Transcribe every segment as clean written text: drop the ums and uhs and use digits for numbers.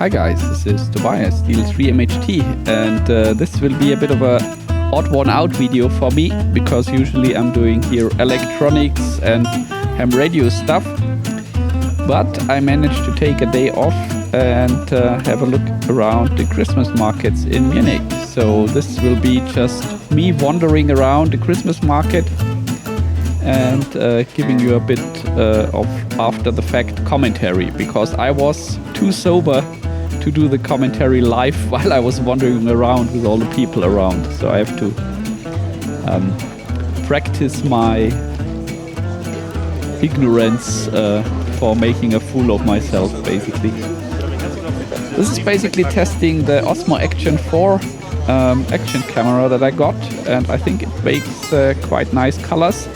Hi guys, this is Tobias, Steel3MHT, and this will be a bit of a odd one out video for me, because usually I'm doing here electronics and HamRadio stuff, but I managed to take a day off and have a look around the Christmas markets in Munich. So this will be just me wandering around the Christmas market and giving you a bit of after the fact commentary, because I was too sober to do the commentary live while I was wandering around with all the people around. So I have to practice my ignorance for making a fool of myself, basically. This is basically testing the Osmo Action 4 action camera that I got, and I think it makes quite nice colors.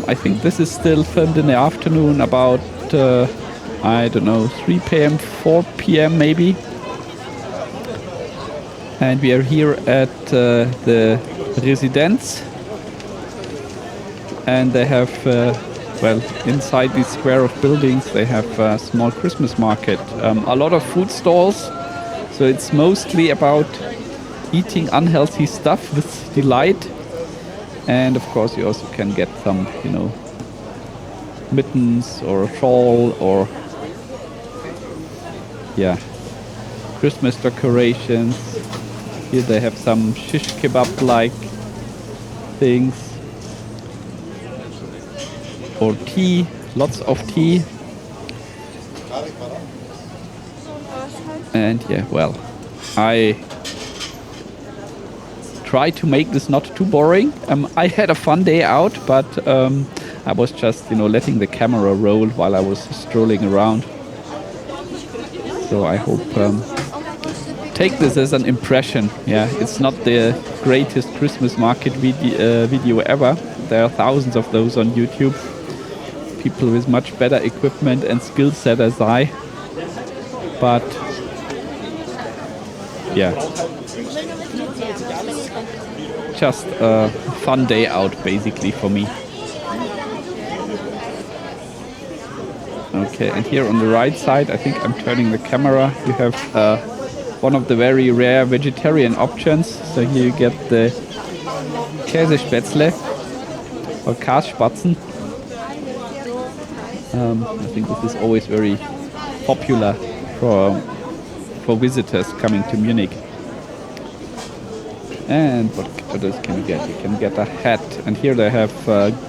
I think this is still filmed in the afternoon, about I don't know, 3 p.m., 4 p.m. maybe. And we are here at the Residenz, and they have well, inside this square of buildings they have a small Christmas market. A lot of food stalls, so it's mostly about eating unhealthy stuff with delight. And of course you also can get some, you know, mittens or a shawl or, yeah, Christmas decorations. Here they have some shish kebab-like things. Or tea, lots of tea. And yeah, well, I try to make this not too boring. I had a fun day out, but I was just, you know, letting the camera roll while I was strolling around. So I hope take this as an impression. Yeah, it's not the greatest Christmas market video ever. There are thousands of those on YouTube. People with much better equipment and skill set as I. But yeah, just a fun day out basically for me. Okay, and here on the right side, I think I'm turning the camera, you have one of the very rare vegetarian options. So here you get the Käsespätzle or Kasspatzen. I think this is always very popular for visitors coming to Munich. And what else can you get? You can get a hat, and here they have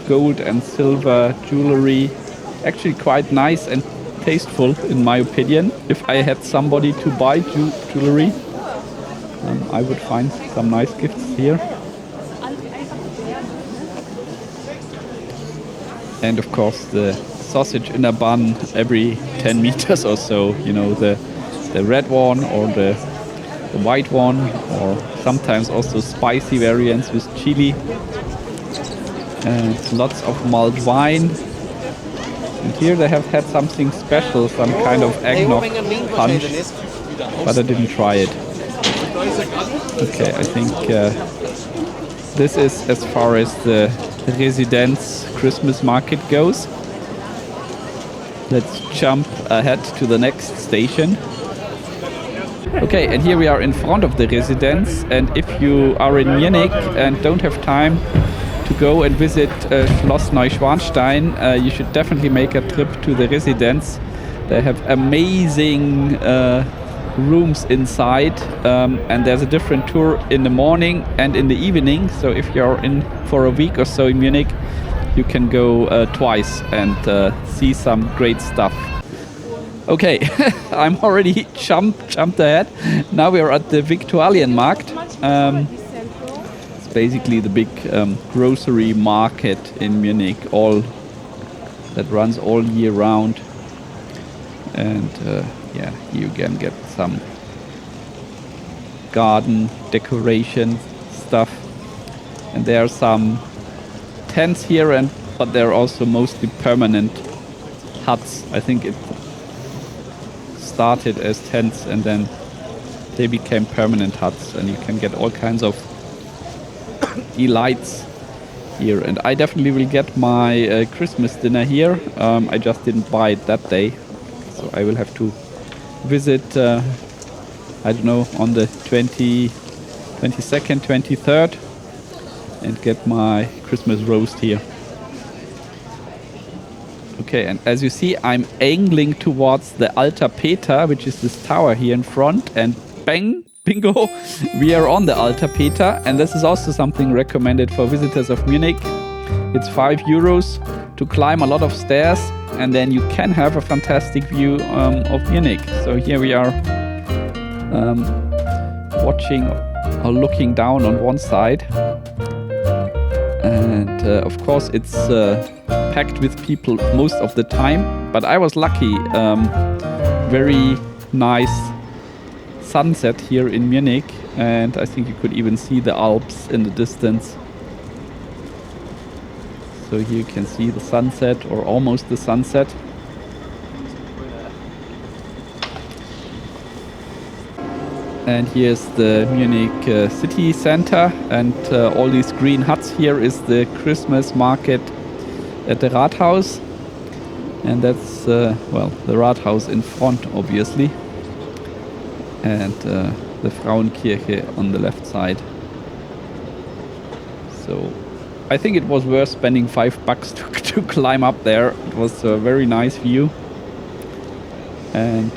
gold and silver jewelry. Actually quite nice and tasteful in my opinion. If I had somebody to buy jewelry, I would find some nice gifts here. And of course the sausage in a bun every 10 meters or so, you know, the red one or the white one, or sometimes also spicy variants with chili. And lots of mulled wine. And here they have had something special, some kind of eggnog punch, but I didn't try it. Okay, I think this is as far as the Residenz Christmas market goes. Let's jump ahead to the next station. Okay, and here we are in front of the Residenz, and if you are in Munich and don't have time to go and visit Schloss Neuschwanstein, you should definitely make a trip to the Residenz. They have amazing rooms inside, and there's a different tour in the morning and in the evening. So if you're in for a week or so in Munich, you can go twice and see some great stuff. Okay, I'm already jumped ahead. Now we are at the Viktualienmarkt. It's basically the big grocery market in Munich, that runs all year round. And yeah, you can get some garden decoration stuff. And there are some tents here, but they're also mostly permanent huts. I think it started as tents and then they became permanent huts, and you can get all kinds of delights here. And I definitely will get my Christmas dinner here. I just didn't buy it that day, so I will have to visit, I don't know, on the 22nd, 23rd and get my Christmas roast here. Okay, and as you see, I'm angling towards the Alter Peter, which is this tower here in front, and bang, bingo, we are on the Alter Peter, and this is also something recommended for visitors of Munich. It's €5 to climb a lot of stairs, and then you can have a fantastic view of Munich. So here we are watching or looking down on one side, and of course it's packed with people most of the time, but I was lucky. Very nice sunset here in Munich, and I think you could even see the Alps in the distance. So here you can see the sunset, or almost the sunset. And here's the Munich city center, and all these green huts here is the Christmas market at the Rathaus. And that's, well, the Rathaus in front, obviously. And the Frauenkirche on the left side. So I think it was worth spending $5 to climb up there. It was a very nice view. And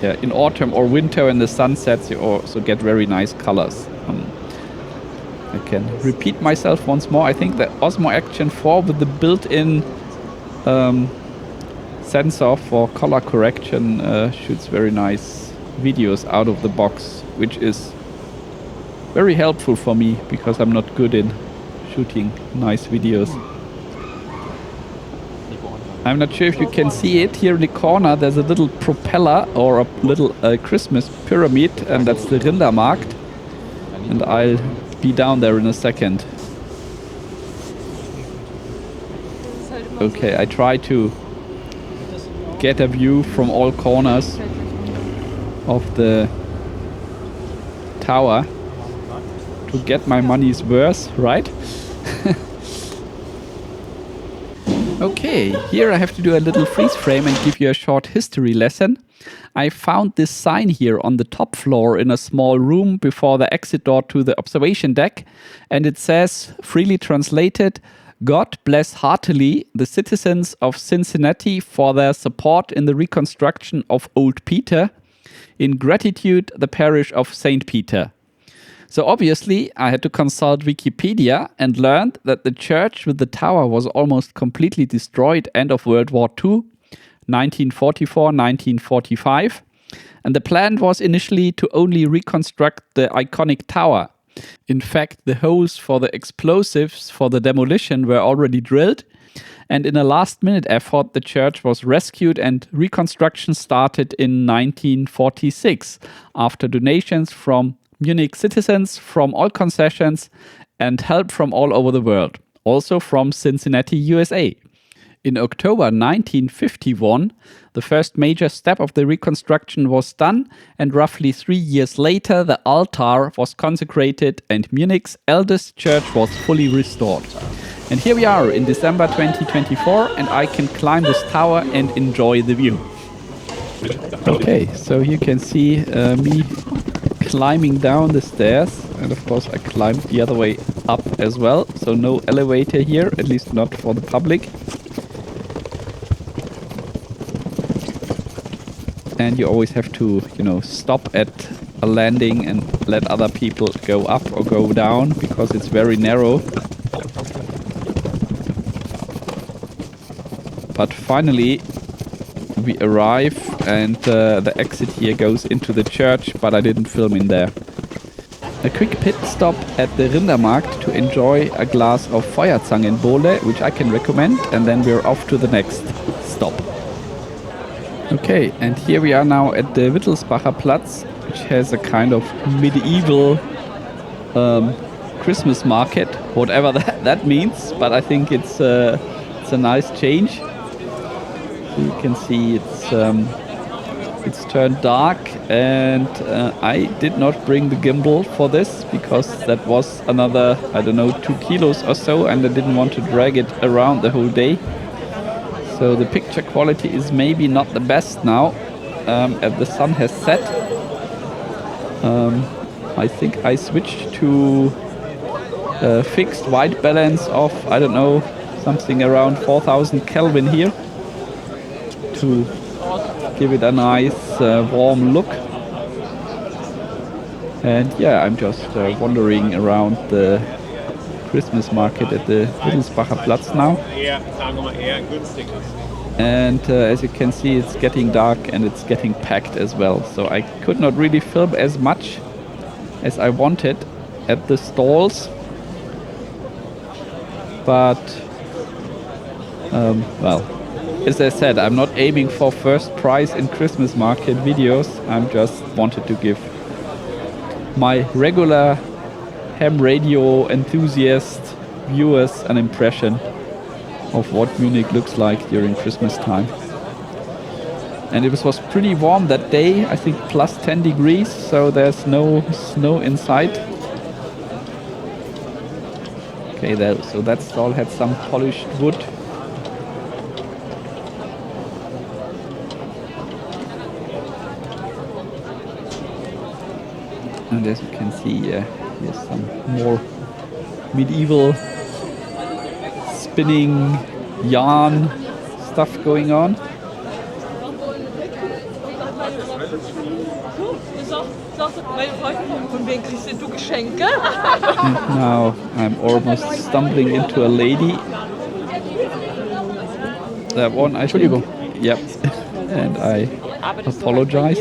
yeah, in autumn or winter when the sun sets, you also get very nice colors. I can repeat myself once more. I think the Osmo Action 4 with the built-in sensor for color correction shoots very nice videos out of the box, which is very helpful for me because I'm not good in shooting nice videos. I'm not sure if you can see it. Here in the corner there's a little propeller or a little Christmas pyramid, and that's the Rindermarkt, and I'll be down there in a second. Okay, I try to get a view from all corners of the tower to get my money's worth, right? Okay, here I have to do a little freeze frame and give you a short history lesson. I found this sign here on the top floor in a small room before the exit door to the observation deck, and it says, freely translated, "God bless heartily the citizens of Cincinnati for their support in the reconstruction of Old Peter. In gratitude, the parish of St. Peter." So obviously I had to consult Wikipedia and learned that the church with the tower was almost completely destroyed end of World War II, 1944, 1945. And the plan was initially to only reconstruct the iconic tower. In fact, the holes for the explosives for the demolition were already drilled. And in a last-minute effort, the church was rescued and reconstruction started in 1946 after donations from Munich citizens, from all concessions, and help from all over the world, also from Cincinnati, USA. In October 1951, the first major step of the reconstruction was done, and roughly 3 years later, the altar was consecrated and Munich's eldest church was fully restored. And here we are in December 2024, and I can climb this tower and enjoy the view. Okay, so you can see me climbing down the stairs, and of course I climbed the other way up as well, so no elevator here, at least not for the public. And you always have to, you know, stop at a landing and let other people go up or go down because it's very narrow. But finally we arrive, and the exit here goes into the church, but I didn't film in there. A quick pit stop at the Rindermarkt to enjoy a glass of Feuerzangenbowle, which I can recommend, and then we're off to the next stop. Okay, and here we are now at the Wittelsbacherplatz, which has a kind of medieval Christmas market, whatever that means, but I think it's a nice change. So you can see it's turned dark, and I did not bring the gimbal for this because that was another, I don't know, 2 kilos or so, and I didn't want to drag it around the whole day. So the picture quality is maybe not the best now, as the sun has set. I think I switched to fixed white balance of, I don't know, something around 4000 Kelvin here to give it a nice warm look. And yeah, I'm just wandering around the Christmas market at the Wittelsbacherplatz now. And as you can see, it's getting dark and it's getting packed as well. So I could not really film as much as I wanted at the stalls. But, well, as I said, I'm not aiming for first prize in Christmas market videos. I'm just wanted to give my regular HamRadio enthusiast viewers an impression of what Munich looks like during Christmas time. And it was pretty warm that day, I think plus 10 degrees, so there's no snow inside. Okay, so that stall had some polished wood. And as you can see, here's some more medieval spinning yarn stuff going on. And now I'm almost stumbling into a lady. That one, I think. Yep. And I apologize.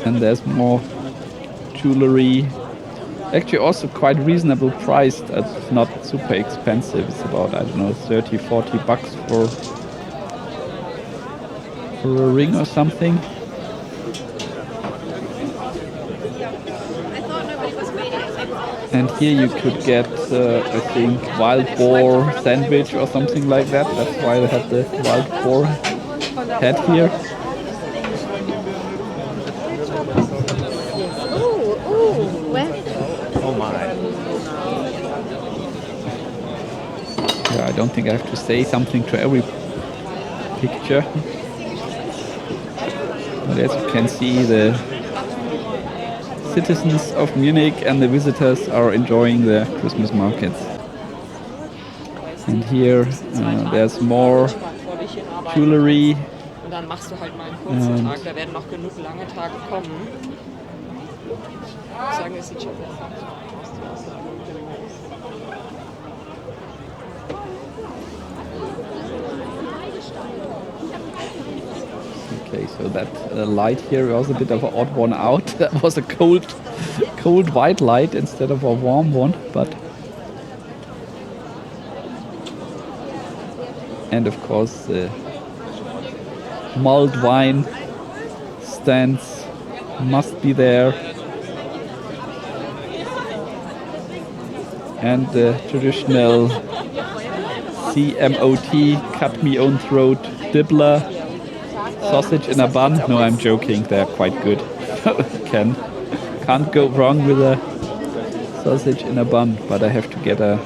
And there's more jewelry. Actually also quite reasonable priced. It's not super expensive. It's about, I don't know, 30, 40 bucks for a ring or something. And here you could get, I think, wild boar sandwich or something like that. That's why they have the wild boar head here. Oh my. Yeah, I don't think I have to say something to every picture. But as you can see, the citizens of Munich and the visitors are enjoying the Christmas markets. And here there's more jewelry. Okay, so that light here was a bit of an odd one out. That was a cold white light instead of a warm one, but... And of course the mulled wine stands must be there. And the traditional CMOT, cut me own throat, dibbler, sausage in a bun. No, I'm joking, they're quite good. Can't go wrong with a sausage in a bun, but I have to get a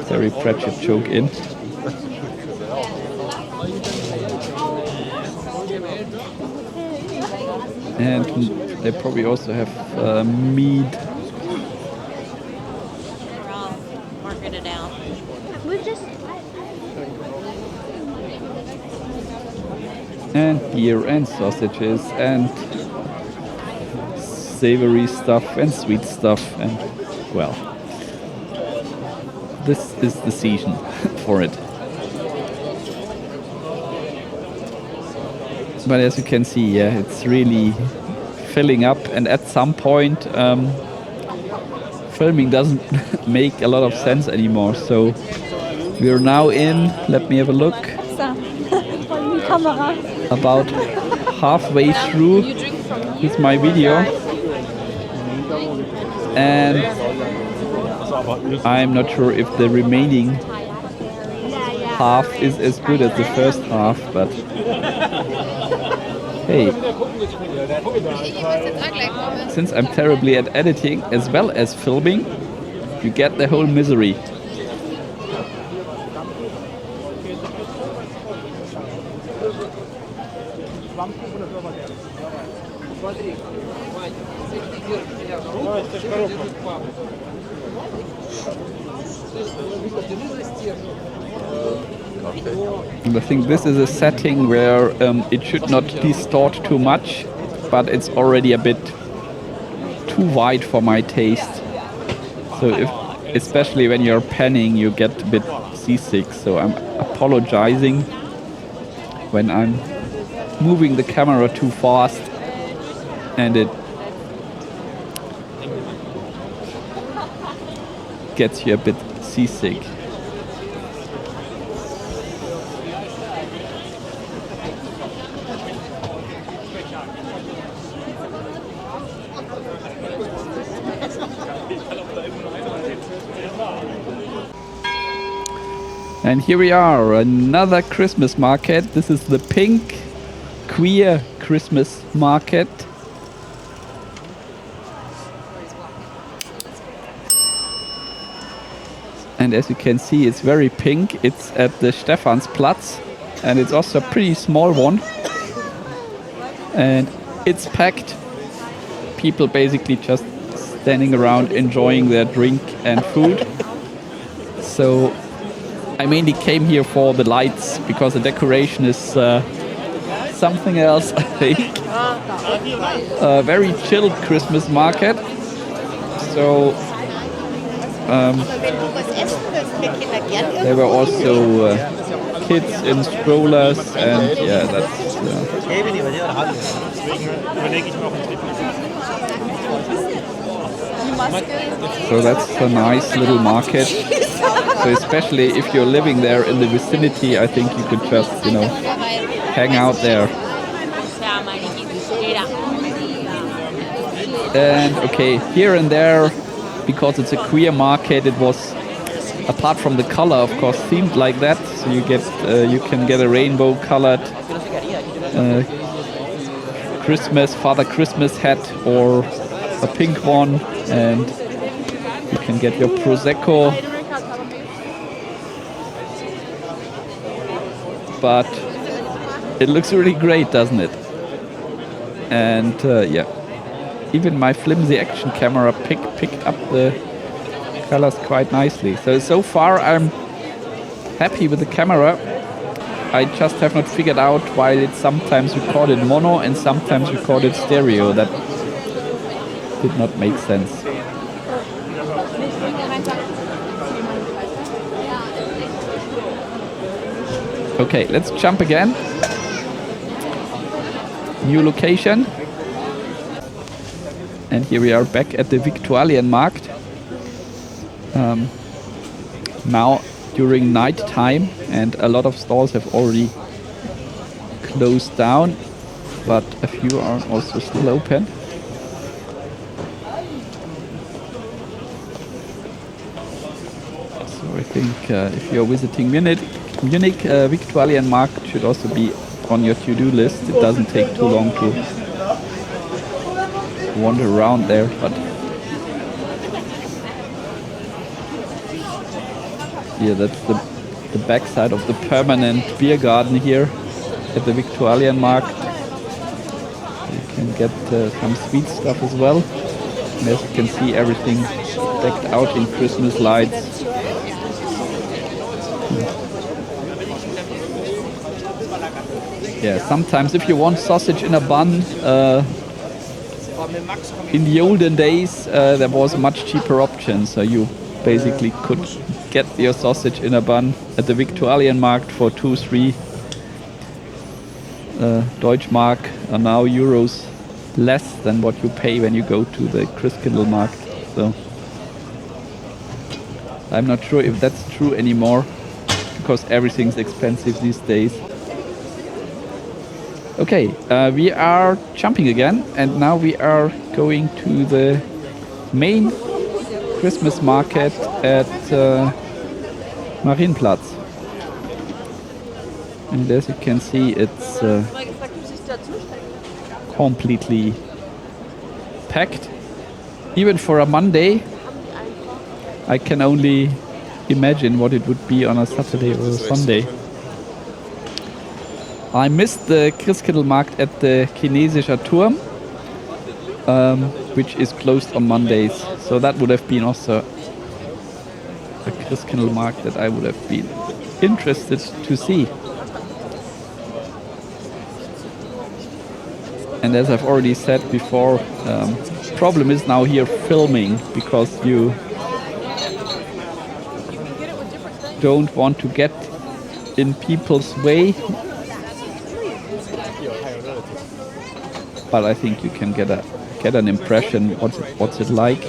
Terry Pratchett joke in. And they probably also have mead. And beer and sausages and savory stuff and sweet stuff, and well, this is the season for it. But as you can see, yeah, it's really filling up, and at some point filming doesn't make a lot of sense anymore. So we are now in, let me have a look, about halfway through with my video, and I'm not sure if the remaining half is as good as the first half, but hey, since I'm terribly at editing as well as filming, you get the whole misery. And I think this is a setting where it should not distort too much, but it's already a bit too wide for my taste. So especially when you're panning, you get a bit seasick. So I'm apologizing when I'm moving the camera too fast and it gets you a bit seasick. And here we are, another Christmas market. This is the pink queer Christmas market. And as you can see, it's very pink. It's at the Stephansplatz, and it's also a pretty small one. And it's packed. People basically just standing around enjoying their drink and food. So I mainly came here for the lights because the decoration is something else, I think. A very chilled Christmas market. So there were also kids in strollers, and yeah, that's so that's a nice little market. So especially if you're living there in the vicinity, I think you could just, hang out there. And okay, here and there, because it's a queer market, it was, apart from the color, of course, themed like that. So you can get a rainbow-colored Father Christmas hat or a pink one, and you can get your Prosecco. But it looks really great, doesn't it? And yeah, even my flimsy action camera picked up the colors quite nicely. So far I'm happy with the camera. I just have not figured out why it's sometimes recorded mono and sometimes recorded stereo. That did not make sense. Okay, let's jump again. New location. And here we are back at the Viktualienmarkt. Now during night time, and a lot of stalls have already closed down, but a few are also still open. So I think if you're visiting Munich, Viktualienmarkt should also be on your to-do list. It doesn't take too long to wander around there, but yeah, that's the backside of the permanent beer garden here at the Viktualienmarkt. You can get some sweet stuff as well. And as you can see, everything decked out in Christmas lights. Yeah, sometimes if you want sausage in a bun, in the olden days there was a much cheaper option, so you basically could get your sausage in a bun at the Viktualienmarkt for 2-3 Deutschmark, or now euros, less than what you pay when you go to the Christkindlmarkt. So I'm not sure if that's true anymore, because everything's expensive these days. Okay, we are jumping again, and now we are going to the main Christmas market at Marienplatz. And as you can see, it's completely packed. Even for a Monday, I can only imagine what it would be on a Saturday or a Sunday. I missed the Christkindlmarkt at the Chinesischer Turm, which is closed on Mondays. So that would have been also a Christkindlmarkt that I would have been interested to see. And as I've already said before, problem is now here filming, because you don't want to get in people's way. But I think you can get an impression what's it like.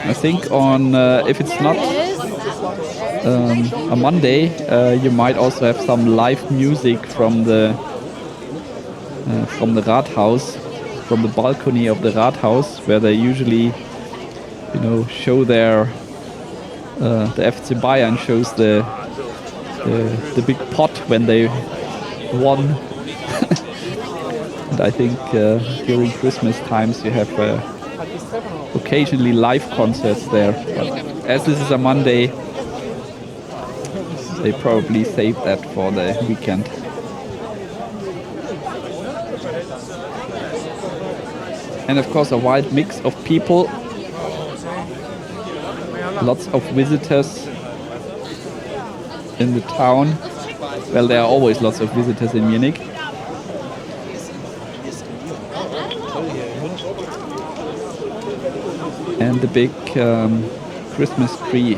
I think on if it's not a Monday, you might also have some live music from the Rathaus, from the balcony of the Rathaus, where they usually, show their the FC Bayern shows the big pot when they won. And I think during Christmas times you have occasionally live concerts there. But as this is a Monday, they probably saved that for the weekend. And of course a wild mix of people. Lots of visitors in the town. Well, there are always lots of visitors in Munich. And the big Christmas tree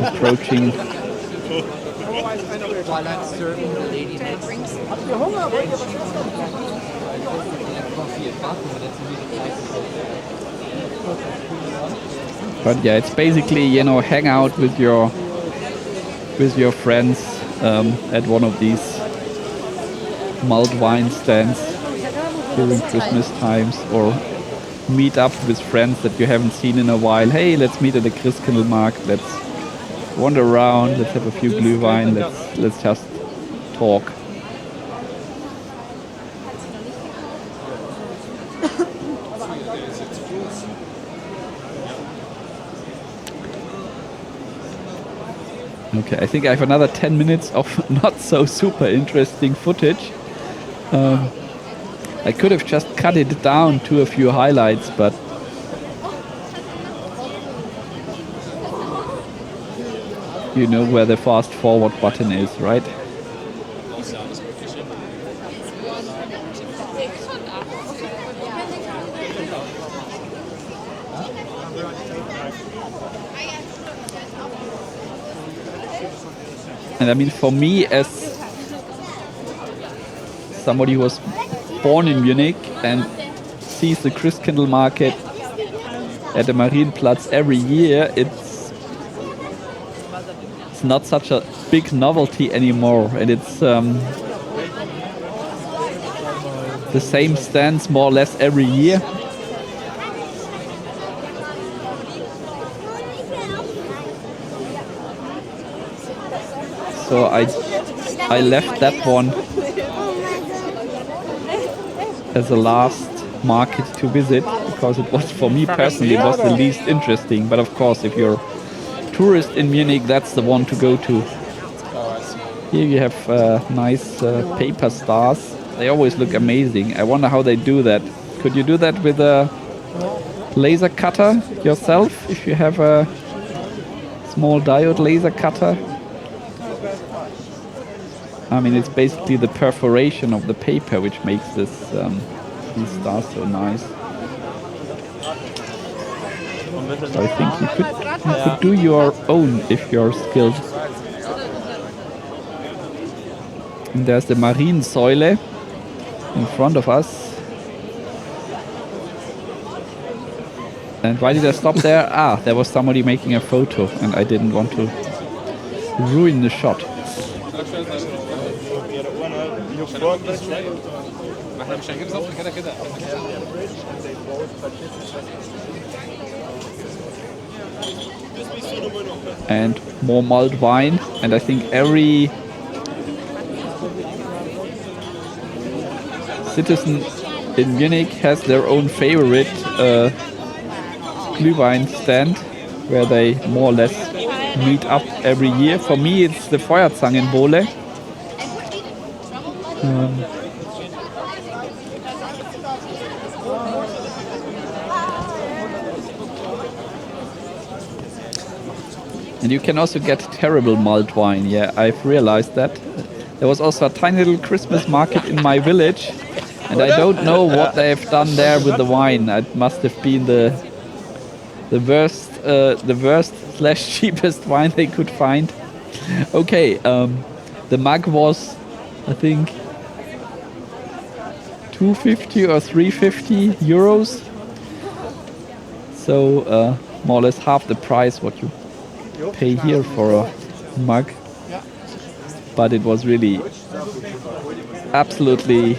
approaching. But yeah, it's basically, hang out with your friends at one of these mulled wine stands during Christmas times, or meet up with friends that you haven't seen in a while. Hey, let's meet at the Christkindlmarkt. Let's wander around. Let's have a few Glühwein. Let's just talk. Okay, I think I have another 10 minutes of not so super interesting footage. I could have just cut it down to a few highlights, but you know where the fast forward button is, right? And I mean, for me, as somebody who was born in Munich and sees the Christkindlmarkt at the Marienplatz every year, it's not such a big novelty anymore, and it's the same stands more or less every year. So I left that one as a last market to visit, because it was, for me personally, it was the least interesting. But of course, if you're a tourist in Munich, that's the one to go to. Here you have nice paper stars. They always look amazing. I wonder how they do that. Could you do that with a laser cutter yourself, if you have a small diode laser cutter? I mean, it's basically the perforation of the paper which makes this these stars so nice. So I think you could do your own if you're skilled. And there's the Mariensäule in front of us. And why did I stop there? There was somebody making a photo and I didn't want to ruin the shot. And more mulled wine, and I think every citizen in Munich has their own favorite Glühwein stand, where they more or less meet up every year. For me, it's the Feuerzangenbowle. And you can also get terrible mulled wine. Yeah, I've realized that. There was also a tiny little Christmas market in my village, and I don't know what they have done there with the wine. It must have been the worst / cheapest wine they could find. Okay, the mug was, I think, 250 or 350 euros. So more or less half the price what you pay here for a mug. But it was really absolutely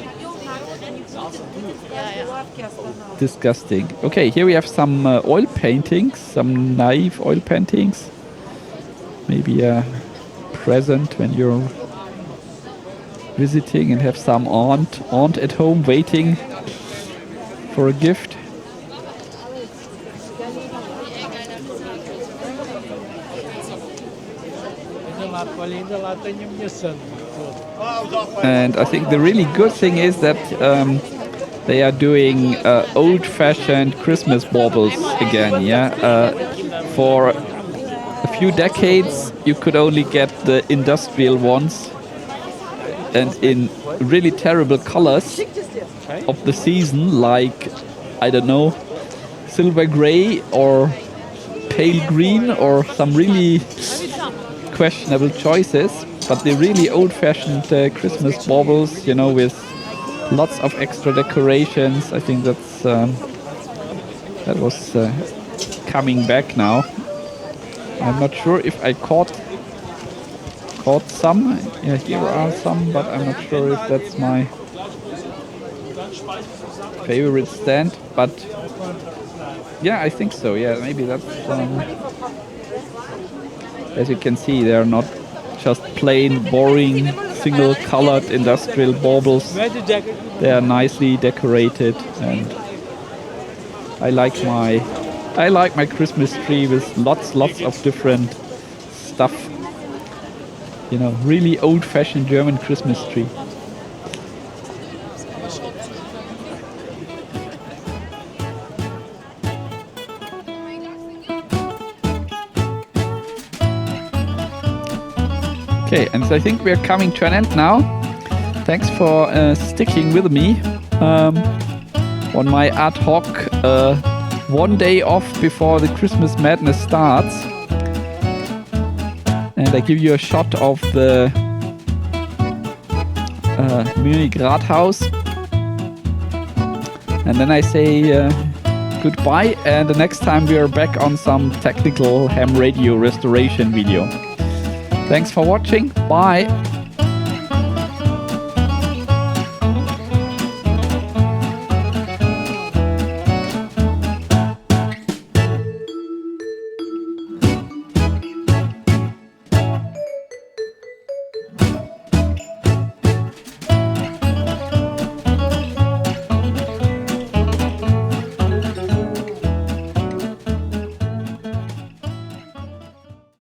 disgusting. Okay, here we have some oil paintings, some naive oil paintings. Maybe a present when you're visiting and have some aunt at home waiting for a gift. And I think the really good thing is that they are doing old-fashioned Christmas baubles again. Yeah, for a few decades you could only get the industrial ones, and in really terrible colors of the season, like, I don't know, silver gray or pale green or some really questionable choices. But the really old-fashioned Christmas baubles, you know, with lots of extra decorations, I think that's that was coming back now. I'm not sure if I caught some. Yeah, here are some, but I'm not sure if that's my favorite stand. But yeah, I think so. Yeah, maybe that's. As you can see, they are not just plain, boring, single-colored industrial baubles. They are nicely decorated, and I like my Christmas tree with lots of different stuff. You know, really old-fashioned German Christmas tree. Okay, and I think we are coming to an end now. Thanks for sticking with me on my ad hoc one day off before the Christmas madness starts. And I give you a shot of the Munich Rathaus. And then I say goodbye, and the next time we are back on some technical ham radio restoration video. Thanks for watching. Bye.